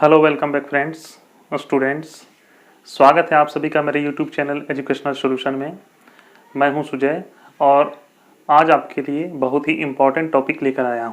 Hello welcome back friends और students. स्वागत है आप सभी का मेरे यूट्यूब चैनल एजुकेशनल सॉल्यूशन में। मैं हूं सुजय और आज आपके लिए बहुत ही इम्पोर्टेंट टॉपिक लेकर आया हूं।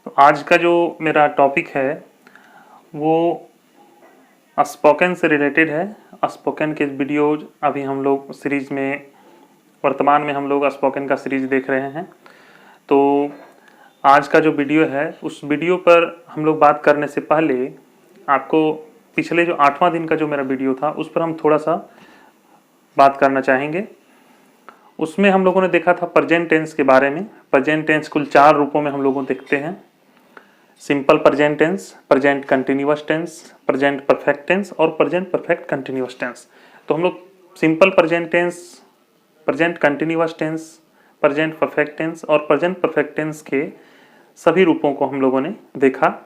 तो आज का जो मेरा टॉपिक है वो स्पोकन से रिलेटेड है। स्पोकन के वीडियोज अभी हम लोग सीरीज़ में वर्तमान में हम लोग स्पोकन का सीरीज़ देख रहे हैं। तो आज का जो वीडियो है उस वीडियो पर हम लोग बात करने से पहले आपको पिछले जो 8वां दिन का जो मेरा वीडियो था उस पर हम थोड़ा सा बात करना चाहेंगे। उसमें हम लोगों ने देखा था प्रेजेंट टेंस के बारे में। प्रेजेंट टेंस कुल 4 रूपों में हम लोग देखते हैं। Simple present tense, present continuous tense, present perfect tense और प्रेजेंट परफेक्ट कंटिन्यूअस टेंस। तो हम लोग simple present tense, present continuous tense, present perfect tense और प्रेजेंट परफेक्ट टेंस के सभी रूपों को हम लोगों ने देखा।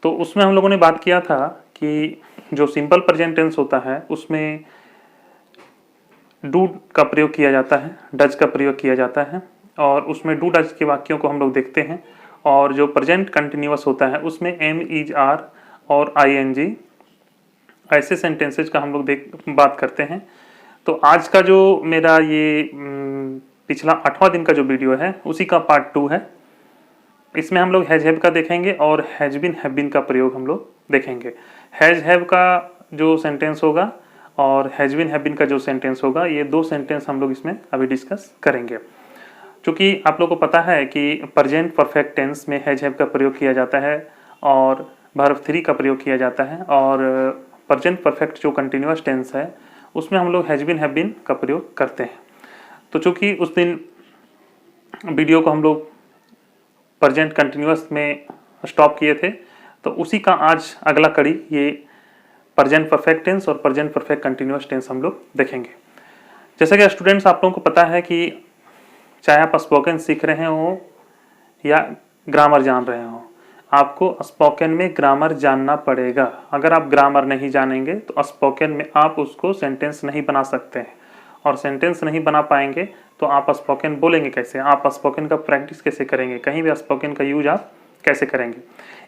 तो उसमें हम लोगों ने बात किया था कि जो सिंपल प्रेजेंट टेंस होता है उसमें डू का प्रयोग किया जाता है, डज का प्रयोग किया जाता है और उसमें डू डज के वाक्यों को हम लोग देखते हैं। और जो प्रेजेंट कंटिन्यूअस होता है उसमें एम, इज, आर और आईएनजी ऐसे सेंटेंसेज का हम लोग बात करते हैं। तो आज का जो मेरा ये पिछला 8वां दिन का जो वीडियो है उसी का पार्ट 2 है। इसमें हम लोग हैज हैव का देखेंगे और हैज बीन हैव बीन का प्रयोग हम लोग देखेंगे। हैज हैव का जो सेंटेंस होगा और हैज बीन हैव बीन का जो सेंटेंस होगा, ये 2 सेंटेंस हम लोग इसमें अभी डिस्कस करेंगे। क्योंकि आप लोगों को पता है कि प्रेजेंट परफेक्ट टेंस में हैज हैव का प्रयोग किया जाता है और वर्ब 3 का प्रयोग किया जाता है और प्रेजेंट परफेक्ट जो कंटिन्यूअस टेंस है उसमें हम लोग हैज बीन हैव बीन का प्रयोग करते हैं। तो चूँकि उस दिन वीडियो को हम लोग प्रेजेंट कंटिन्यूअस में स्टॉप किए थे तो उसी का आज अगला कड़ी ये प्रेजेंट परफेक्ट टेंस और प्रेजेंट परफेक्ट कंटिन्यूअस टेंस हम लोग देखेंगे। जैसे कि स्टूडेंट्स आप लोगों को पता है कि चाहे आप स्पोकन सीख रहे हो या ग्रामर जान रहे हो, आपको स्पोकन में ग्रामर जानना पड़ेगा। अगर आप ग्रामर नहीं जानेंगे तो स्पोकन में आप उसको सेंटेंस नहीं बना सकते हैं और सेंटेंस नहीं बना पाएंगे तो आप स्पोकन बोलेंगे कैसे, आप स्पोकन का प्रैक्टिस कैसे करेंगे, कहीं भी स्पोकन का यूज आप कैसे करेंगे।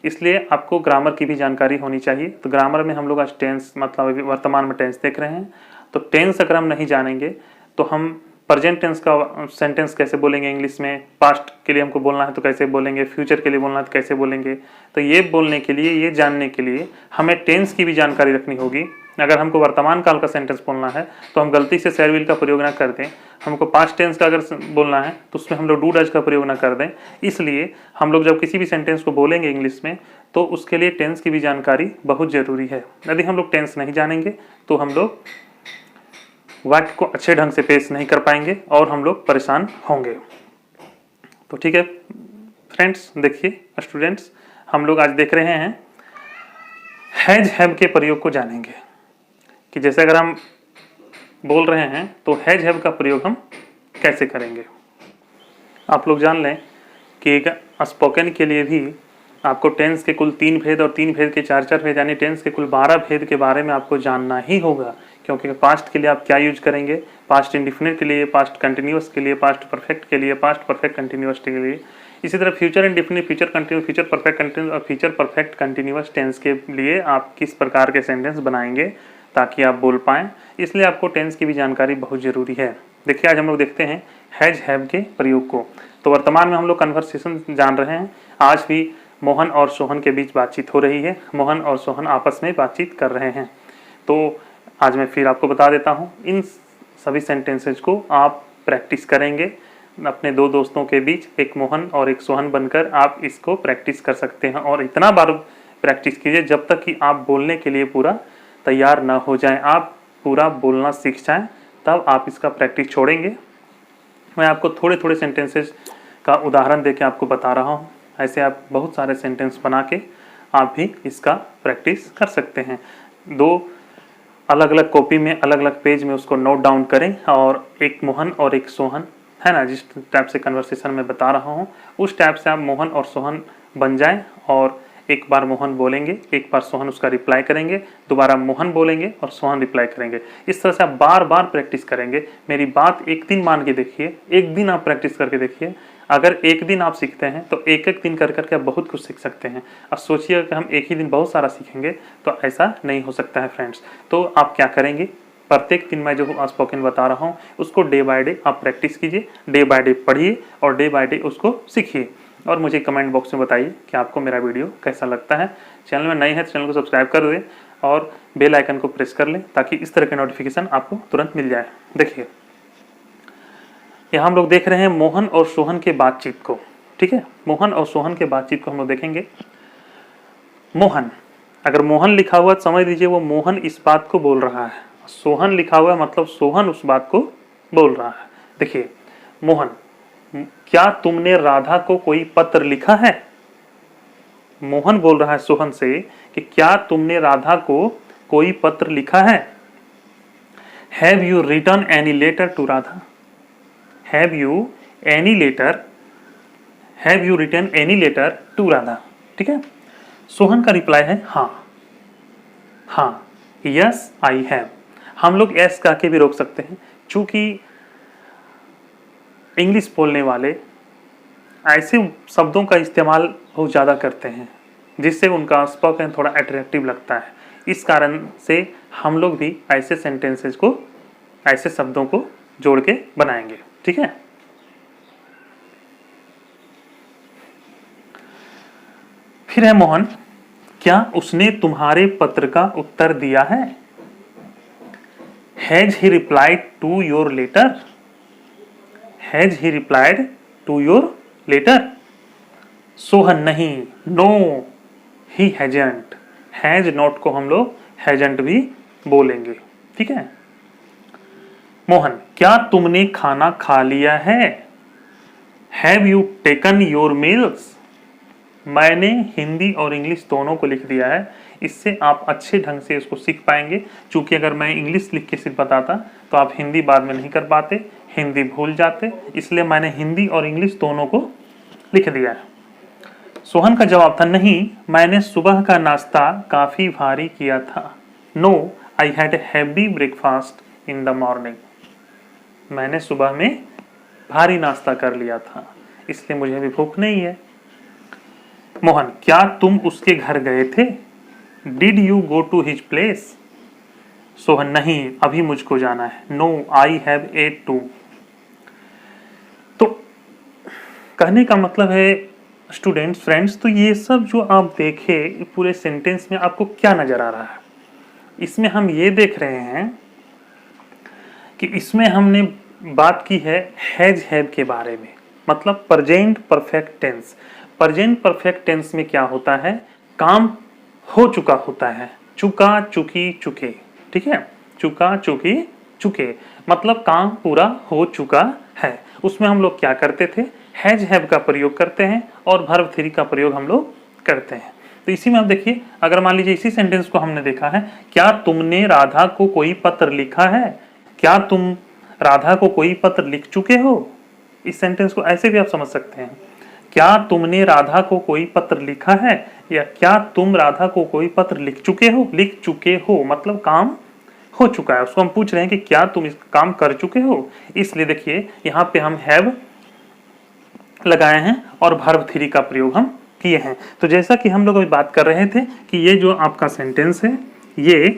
इसलिए आपको ग्रामर की भी जानकारी होनी चाहिए। तो ग्रामर में हम लोग आज टेंस मतलब वर्तमान में टेंस देख रहे हैं। तो टेंस अगर हम नहीं जानेंगे तो हम प्रेजेंट टेंस का सेंटेंस कैसे बोलेंगे इंग्लिश में, पास्ट के लिए हमको बोलना है तो कैसे बोलेंगे, फ्यूचर के लिए बोलना है तो कैसे बोलेंगे। तो ये बोलने के लिए, ये जानने के लिए हमें टेंस की भी जानकारी रखनी होगी। अगर हमको वर्तमान काल का सेंटेंस बोलना है तो हम गलती से शैर विल का प्रयोग ना कर दें। हमको पास्ट टेंस का अगर बोलना है तो उसमें हम लोग डू डज का प्रयोग ना कर दें। इसलिए हम लोग जब किसी भी सेंटेंस को बोलेंगे इंग्लिश में तो उसके लिए टेंस की भी जानकारी बहुत ज़रूरी है। यदि हम लोग टेंस नहीं जानेंगे तो हम लोग वाक्य को अच्छे ढंग से पेश नहीं कर पाएंगे और हम लोग परेशान होंगे। तो ठीक है फ्रेंड्स, देखिए स्टूडेंट्स, हम लोग आज देख रहे हैं हैज हैव के प्रयोग को जानेंगे कि जैसे अगर हम बोल रहे हैं तो हैज हैव का प्रयोग हम कैसे करेंगे। आप लोग जान लें कि एक स्पोकन के लिए भी आपको टेंस के कुल 3 भेद और 3 भेद के 4 भेद यानी टेंस के कुल 12 भेद के बारे में आपको जानना ही होगा। क्योंकि पास्ट के लिए आप क्या यूज करेंगे, पास्ट इंडिफिनिट के लिए, पास्ट कंटिन्यूअस के लिए, पास्ट परफेक्ट के लिए, पास्ट परफेक्ट कंटिन्यूअस के लिए। इसी तरह future indefinite, future continuous, future perfect continuous और फ्यूचर परफेक्ट कंटिन्यूअस टेंस के लिए आप किस प्रकार के सेंटेंस बनाएंगे ताकि आप बोल पाएँ। इसलिए आपको टेंस की भी जानकारी बहुत ज़रूरी है। देखिए आज हम लोग देखते हैं हैज हैव के प्रयोग को। तो वर्तमान में हम लोग कन्वर्सेशन जान रहे हैं। आज भी मोहन और सोहन के बीच बातचीत हो रही है। मोहन और सोहन आपस में बातचीत कर रहे हैं। तो आज मैं फिर आपको बता देता हूँ, इन सभी सेंटेंसेज को आप प्रैक्टिस करेंगे अपने 2 दोस्तों के बीच, एक मोहन और एक सोहन बनकर आप इसको प्रैक्टिस कर सकते हैं। और इतना बार प्रैक्टिस कीजिए जब तक कि आप बोलने के लिए पूरा तैयार ना हो जाएं, आप पूरा बोलना सीख जाएं, तब आप इसका प्रैक्टिस छोड़ेंगे। मैं आपको थोड़े थोड़े सेंटेंसेज का उदाहरण देके आपको बता रहा हूँ। ऐसे आप बहुत सारे सेंटेंस बना के आप भी इसका प्रैक्टिस कर सकते हैं। 2 अलग अलग कॉपी में, अलग अलग पेज में उसको नोट डाउन करें और एक मोहन और एक सोहन है ना, जिस टाइप से कन्वर्सेशन में बता रहा हूँ उस टाइप से आप मोहन और सोहन बन जाएं और एक बार मोहन बोलेंगे, एक बार सोहन उसका रिप्लाई करेंगे, दोबारा मोहन बोलेंगे और सोहन रिप्लाई करेंगे। इस तरह से आप बार बार प्रैक्टिस करेंगे। मेरी बात एक दिन मान के देखिए, एक दिन आप प्रैक्टिस करके देखिए, अगर एक दिन आप सीखते हैं तो एक एक दिन कर करके आप बहुत कुछ सीख सकते हैं। अब सोचिए कि हम एक ही दिन बहुत सारा सीखेंगे तो ऐसा नहीं हो सकता है फ्रेंड्स। तो आप क्या करेंगे, प्रत्येक दिन मैं जो स्पोकन बता रहा हूँ उसको डे बाय डे आप प्रैक्टिस कीजिए, डे बाय डे पढ़िए और डे बाय डे उसको सीखिए और मुझे कमेंट बॉक्स में बताइए कि आपको मेरा वीडियो कैसा लगता है। चैनल में नए हैं तो चैनल को सब्सक्राइब कर दें और बेल आइकन को प्रेस कर लें ताकि इस तरह के नोटिफिकेशन आपको तुरंत मिल जाए। देखिए यहाँ हम लोग देख रहे हैं मोहन और सोहन के बातचीत को, ठीक है। मोहन और सोहन के बातचीत को हम लोग देखेंगे। मोहन, अगर मोहन लिखा हुआ समझ लीजिए वो मोहन इस बात को बोल रहा है, सोहन लिखा हुआ मतलब सोहन उस बात को बोल रहा है। देखिए मोहन, क्या तुमने राधा को कोई पत्र लिखा है? मोहन बोल रहा है सोहन से कि क्या तुमने राधा को कोई पत्र लिखा है? Have you written any letter to Radha? Have you any letter, have you written any letter to Radha, ठीक है। सोहन का रिप्लाई है हाँ, हाँ, यस आई हैव। हम लोग एस कह के भी रोक सकते हैं, चूंकि इंग्लिश बोलने वाले ऐसे शब्दों का इस्तेमाल बहुत ज़्यादा करते हैं जिससे उनका स्पोकन थोड़ा अट्रैक्टिव लगता है। इस कारण से हम लोग भी ऐसे सेंटेंसेस को, ऐसे शब्दों को जोड़ के बनाएंगे, ठीक है। फिर है मोहन, क्या उसने तुम्हारे पत्र का उत्तर दिया है? Has he replied to your letter? Has he replied to your letter? Sohan, नहीं, no he hasn't. Has not को हम लोग हैजंट भी बोलेंगे, ठीक है। मोहन, क्या तुमने खाना खा लिया है? Have you taken your meals? मैंने हिंदी और इंग्लिश दोनों को लिख दिया है, इससे आप अच्छे ढंग से इसको सीख पाएंगे। क्योंकि अगर मैं इंग्लिश लिख के सिर्फ बताता तो आप हिंदी बाद में नहीं कर पाते, हिंदी भूल जाते, इसलिए मैंने हिंदी और इंग्लिश दोनों को लिख दिया है। सोहन का जवाब था नहीं, मैंने सुबह का नाश्ता काफी भारी किया था। No I had heavy breakfast in the morning. मैंने सुबह में भारी नाश्ता कर लिया था, इसलिए मुझे भी भूख नहीं है। मोहन, क्या तुम उसके घर गए थे? Did you go to his place? Sohan, नहीं, अभी मुझको जाना है। No I have yet to. तो कहने का मतलब है स्टूडेंट्स, फ्रेंड्स, तो ये सब जो आप देखे पूरे सेंटेंस में आपको क्या नजर आ रहा है? इसमें हम ये देख रहे हैं कि इसमें हमने बात की है हैज हैव के बारे में, मतलब present perfect tense. Present perfect tense में क्या होता है? काम हो चुका होता है, चुका, चुकी, चुके, ठीक है। चुका, चुकी, चुके मतलब काम पूरा हो चुका है। उसमें हम लोग क्या करते थे? हैज हैव का प्रयोग करते हैं और वर्ब थ्री का प्रयोग हम लोग करते हैं। तो इसी में आप देखिए, अगर मान लीजिए इसी सेंटेंस को हमने देखा है, क्या तुमने राधा को कोई पत्र लिखा है? क्या तुम राधा को कोई पत्र लिख चुके हो? इस सेंटेंस को ऐसे भी आप समझ सकते हैं, क्या तुमने राधा को कोई पत्र लिखा है, या क्या तुम राधा को कोई पत्र लिख चुके हो? लिख चुके हो मतलब काम हो चुका है। उसको हम पूछ रहे हैं कि क्या तुम इस काम कर चुके हो, इसलिए देखिए यहाँ पे हम हैव लगाए हैं और वर्ब थ्री का प्रयोग हम किए हैं। तो जैसा कि हम लोग अभी बात कर रहे थे कि ये जो आपका सेंटेंस है ये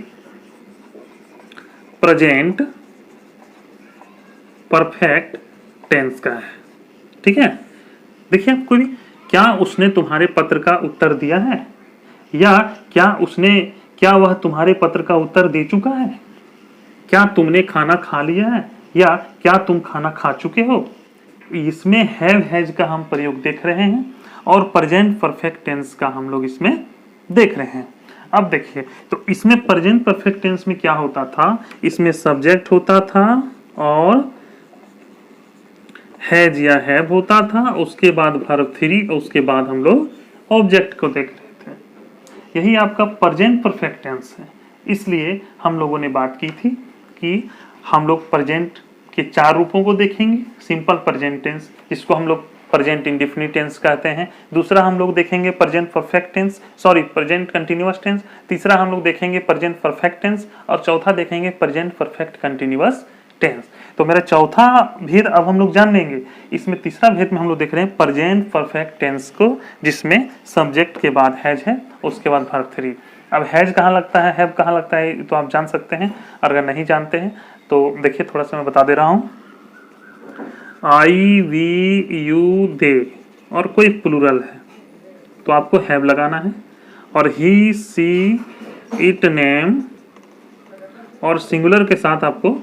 प्रेजेंट परफेक्ट टेंस का है, ठीक है। देखिए आपको भी, क्या उसने तुम्हारे पत्र का उत्तर दिया है, या क्या वह तुम्हारे पत्र का उत्तर दे चुका है? क्या तुमने खाना खा लिया है, या क्या तुम खाना खा चुके हो? इसमें हैव हैज का हम प्रयोग देख रहे हैं और प्रेजेंट परफेक्ट टेंस का हम लोग इसमें देख रहे हैं। अब देखिए, तो इसमें प्रेजेंट परफेक्ट टेंस में क्या होता था? इसमें सब्जेक्ट होता था और हैज या हैव होता था, उसके बाद वर्ब थ्री, उसके बाद हम लोग ऑब्जेक्ट को देख रहे थे। यही आपका प्रेजेंट परफेक्ट टेंस है। इसलिए हम लोगों ने बात की थी कि हम लोग प्रेजेंट के चार रूपों को देखेंगे। सिंपल प्रेजेंट टेंस, जिसको हम लोग प्रेजेंट इंडेफिनिट टेंस कहते हैं। दूसरा हम लोग देखेंगे present perfect tense, sorry present continuous tense. तीसरा हम लोग देखेंगे प्रेजेंट परफेक्ट टेंस और चौथा देखेंगे प्रेजेंट परफेक्ट कंटिन्यूअस टेंस। तो मेरा चौथा भेद अब हम लोग जान लेंगे। इसमें तीसरा भेद में हम लोग देख रहे हैं प्रेजेंट परफेक्ट टेंस को, जिसमें सब्जेक्ट के बाद हैज है, उसके बाद वर्ब 3। अब हैज कहाँ लगता है, हैव कहाँ लगता है, तो आप जान सकते हैं। अगर नहीं जानते हैं तो देखिए थोड़ा सा मैं बता दे रहा हूँ। आई वी यू दे और कोई प्लूरल है तो आपको हैव लगाना है, और ही सी इट नेम और सिंगुलर के साथ आपको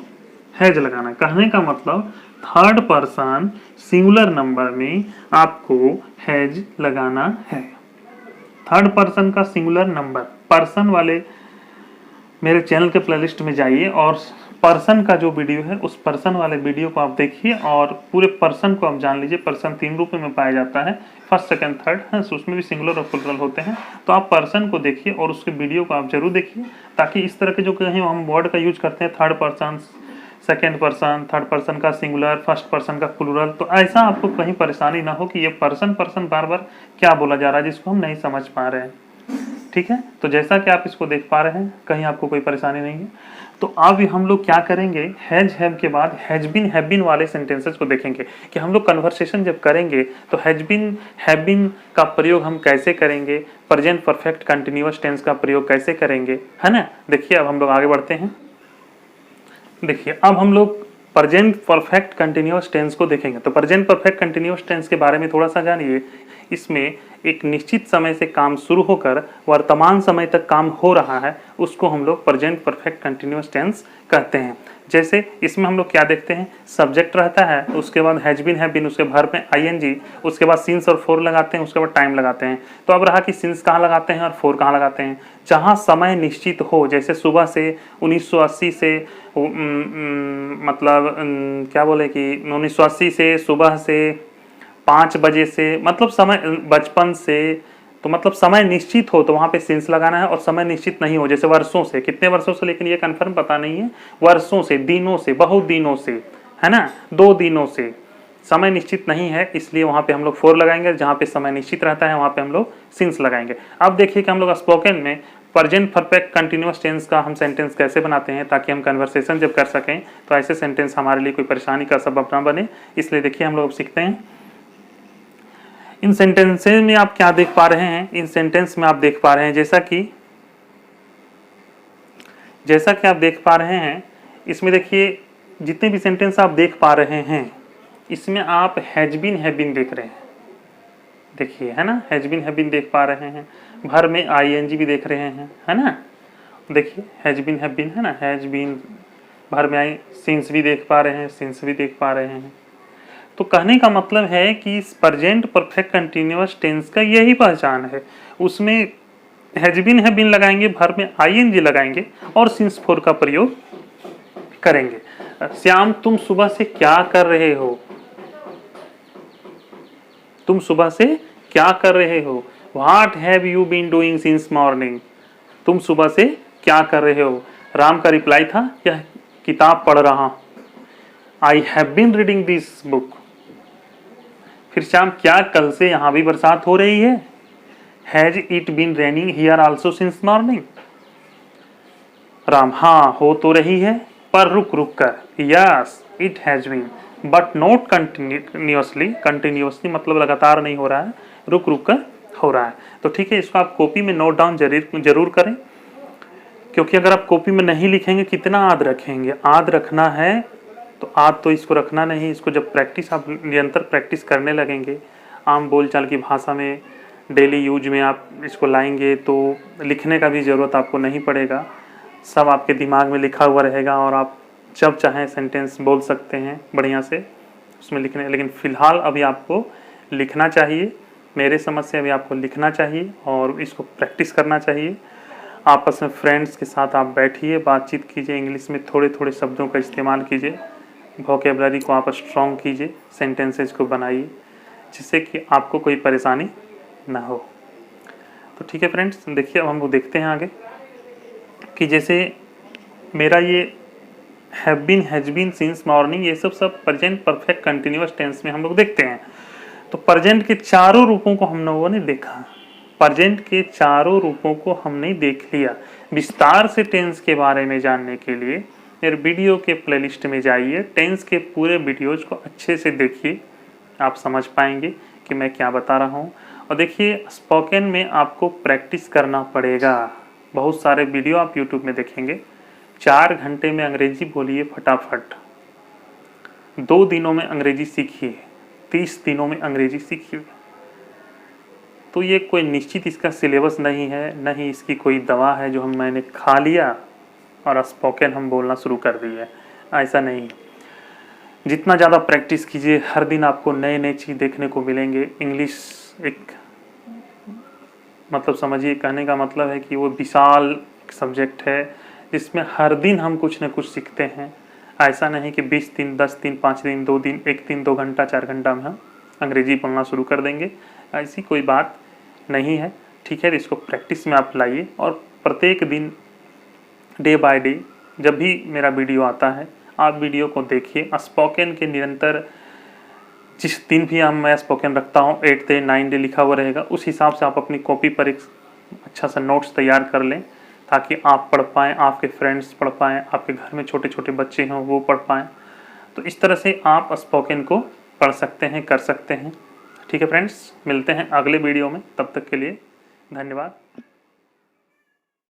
हैज लगाना है। कहने का मतलब थर्ड पर्सन सिंगुलर नंबर में आपको हैज लगाना है। थर्ड पर्सन का सिंगुलर नंबर, पर्सन वाले मेरे चैनल के प्लेलिस्ट में जाइए और पर्सन का जो वीडियो है उस पर्सन वाले वीडियो को आप देखिए और पूरे पर्सन को आप जान लीजिए। पर्सन 3 रूप में पाया जाता है, फर्स्ट सेकंड थर्ड है, उसमें भी सिंगुलर और प्लूरल होते हैं। तो आप पर्सन को देखिए और उसके वीडियो को आप जरूर देखिए, ताकि इस तरह के जो कहीं हम वर्ड का यूज करते हैं, third person, second person, third person का सिंगुलर, फर्स्ट पर्सन का प्लूरल, तो ऐसा आपको कहीं परेशानी ना हो कि ये पर्सन पर्सन बार बार क्या बोला जा रहा है जिसको हम नहीं समझ पा रहे हैं। ठीक है, तो जैसा कि आप इसको देख पा रहे हैं, कहीं आपको कोई परेशानी नहीं है। तो अब हम लोग क्या करेंगे, हैज हैव के बाद हैज बीन हैव बीन वाले सेंटेंसेस को देखेंगे कि हम लोग कन्वर्सेशन जब करेंगे तो हैज बीन हैव बीन का प्रयोग हम कैसे करेंगे, प्रेजेंट परफेक्ट कंटिन्यूअस टेंस का प्रयोग कैसे करेंगे, है ना। देखिए अब हम लोग आगे बढ़ते हैं। देखिए अब हम लोग प्रेजेंट परफेक्ट कंटिन्यूअस टेंस को देखेंगे। तो प्रेजेंट परफेक्ट कंटिन्यूअस टेंस के बारे में थोड़ा सा जानिए। इसमें एक निश्चित समय से काम शुरू होकर वर्तमान समय तक काम हो रहा है, उसको हम लोग प्रेजेंट परफेक्ट कंटिन्यूअस टेंस कहते हैं। जैसे इसमें हम लोग क्या देखते हैं, सब्जेक्ट रहता है, उसके बाद हैज बीन हैव बीन, उसके वर्ब में आईएनजी, उसके बाद सिंस और फोर लगाते हैं, उसके बाद टाइम लगाते हैं। तो अब रहा कि सिंस कहाँ लगाते हैं और फोर कहाँ लगाते हैं। जहाँ समय निश्चित हो, जैसे सुबह से 1980 से मतलब क्या बोले कि 1980 से सुबह से 5 बजे से, मतलब समय बचपन से, तो मतलब समय निश्चित हो तो वहां पे सिंस लगाना है, और समय निश्चित नहीं हो जैसे वर्षों से, कितने वर्षों से, लेकिन ये कंफर्म पता नहीं है, वर्षों से, दिनों से, बहुत दिनों से, है ना, 2 दिनों से, समय निश्चित नहीं है, इसलिए वहां पे हम लोग फोर लगाएंगे। जहां पे समय निश्चित रहता है वहां पे हम लोग सिंस लगाएंगे। अब देखिए कि हम लोग स्पोकन में प्रेजेंट परफेक्ट कंटिन्यूअस टेंस का हम सेंटेंस कैसे बनाते हैं, ताकि हम कन्वर्सेशन जब कर सकें तो ऐसे सेंटेंस हमारे लिए कोई परेशानी का सबब ना बने। इसलिए देखिए हम लोग सीखते हैं। इन सेंटेंसेस में आप क्या देख पा रहे हैं, इन सेंटेंस में आप देख पा रहे हैं जैसा कि आप देख पा रहे हैं, इसमें देखिए जितने भी सेंटेंस आप देख पा रहे हैं इसमें आप हैज बीन हैव बीन देख रहे हैं। देखिए, है ना, हैज बीन हैव बीन देख पा रहे हैं, भर में आईएनजी भी देख रहे हैं, है ना। देखिए हैज बीन हैव बीन, है ना, हैज बीन, भर में आई, सिंस भी देख पा रहे हैं, सिंस भी देख पा रहे हैं। तो कहने का मतलब है कि प्रेजेंट परफेक्ट कंटिन्यूअस टेंस का यही पहचान है। उसमें हैज बीन हैव बीन लगाएंगे, भर में आईएनजी लगाएंगे और सिंस फोर का प्रयोग करेंगे। श्याम तुम सुबह से क्या कर रहे हो, तुम सुबह से क्या कर रहे हो। What have you been doing since morning, तुम सुबह से क्या कर रहे हो। राम का रिप्लाई था, यह किताब पढ़ रहा, I have been reading this book. फिर श्याम, क्या कल से यहां भी बरसात हो रही है। Has it been raining here also since morning. Ram, हाँ हो तो रही है पर रुक रुक कर। Yes it has been but not continuously, continuously मतलब लगातार नहीं हो रहा है, रुक रुक कर हो रहा है। तो ठीक है, इसको आप कॉपी में नोट डाउन जरूर करें, क्योंकि अगर आप कॉपी में नहीं लिखेंगे कितना आद रखेंगे। आद रखना है तो आद तो इसको रखना नहीं, इसको जब प्रैक्टिस, आप निरंतर प्रैक्टिस करने लगेंगे, आम बोलचाल की भाषा में डेली यूज में आप इसको लाएंगे तो लिखने का भी ज़रूरत आपको नहीं पड़ेगा, सब आपके दिमाग में लिखा हुआ रहेगा और आप जब चाहें सेंटेंस बोल सकते हैं बढ़िया से उसमें लिखने। लेकिन फ़िलहाल अभी आपको लिखना चाहिए, मेरे समझ से अभी आपको लिखना चाहिए और इसको प्रैक्टिस करना चाहिए। आपस में फ्रेंड्स के साथ आप बैठिए, बातचीत कीजिए, इंग्लिश में थोड़े थोड़े शब्दों का इस्तेमाल कीजिए, वोकेबलरी को आप स्ट्रॉन्ग कीजिए, सेंटेंसेज को बनाइए जिससे कि आपको कोई परेशानी ना हो। तो ठीक है फ्रेंड्स, देखिए अब हम लोग देखते हैं आगे कि जैसे मेरा ये have been, has been, since morning, ये सब प्रेजेंट परफेक्ट कंटिन्यूअस टेंस में हम लोग देखते हैं। तो प्रेजेंट के चारों रूपों को हम लोगों ने देखा, प्रेजेंट के चारों रूपों को हमने देख लिया। विस्तार से टेंस के बारे में जानने के लिए मेरे वीडियो के प्लेलिस्ट में जाइए, टेंस के पूरे वीडियोज को अच्छे से देखिए, आप समझ पाएंगे कि मैं क्या बता रहा हूँ। और देखिए स्पोकन में आपको प्रैक्टिस करना पड़ेगा। बहुत सारे वीडियो आप यूट्यूब में देखेंगे, 4 घंटे में अंग्रेजी बोलिए फटाफट, 2 दिनों में अंग्रेजी सीखिए, 30 दिनों में अंग्रेजी सीखिए। तो ये कोई निश्चित इसका सिलेबस नहीं है, न ही इसकी कोई दवा है जो मैंने खा लिया और स्पोकन हम बोलना शुरू कर दिए, ऐसा नहीं। जितना ज़्यादा प्रैक्टिस कीजिए, हर दिन आपको नए नए चीज़ देखने को मिलेंगे। इंग्लिश एक मतलब समझिए, कहने का मतलब है कि वो विशाल सब्जेक्ट है जिसमें हर दिन हम कुछ न कुछ सीखते हैं। ऐसा नहीं कि 20 दिन, 10 दिन, 5 दिन, 2 दिन, 1 दिन, 2 घंटा, 4 घंटा में हम अंग्रेजी बोलना शुरू कर देंगे, ऐसी कोई बात नहीं है। ठीक है, तो इसको प्रैक्टिस में आप लाइए और प्रत्येक दिन डे बाय डे जब भी मेरा वीडियो आता है आप वीडियो को देखिए। स्पोकन के निरंतर जिस दिन भी मैं स्पोकन रखता हूँ 8 डे 9 डे लिखा हुआ रहेगा, उस हिसाब से आप अपनी कॉपी पर एक अच्छा सा नोट्स तैयार कर लें ताकि आप पढ़ पाएँ, आपके फ्रेंड्स पढ़ पाएँ, आपके घर में छोटे छोटे बच्चे हों वो पढ़ पाएँ। तो इस तरह से आप स्पोकन को पढ़ सकते हैं, कर सकते हैं। ठीक है फ्रेंड्स, मिलते हैं अगले वीडियो में, तब तक के लिए धन्यवाद।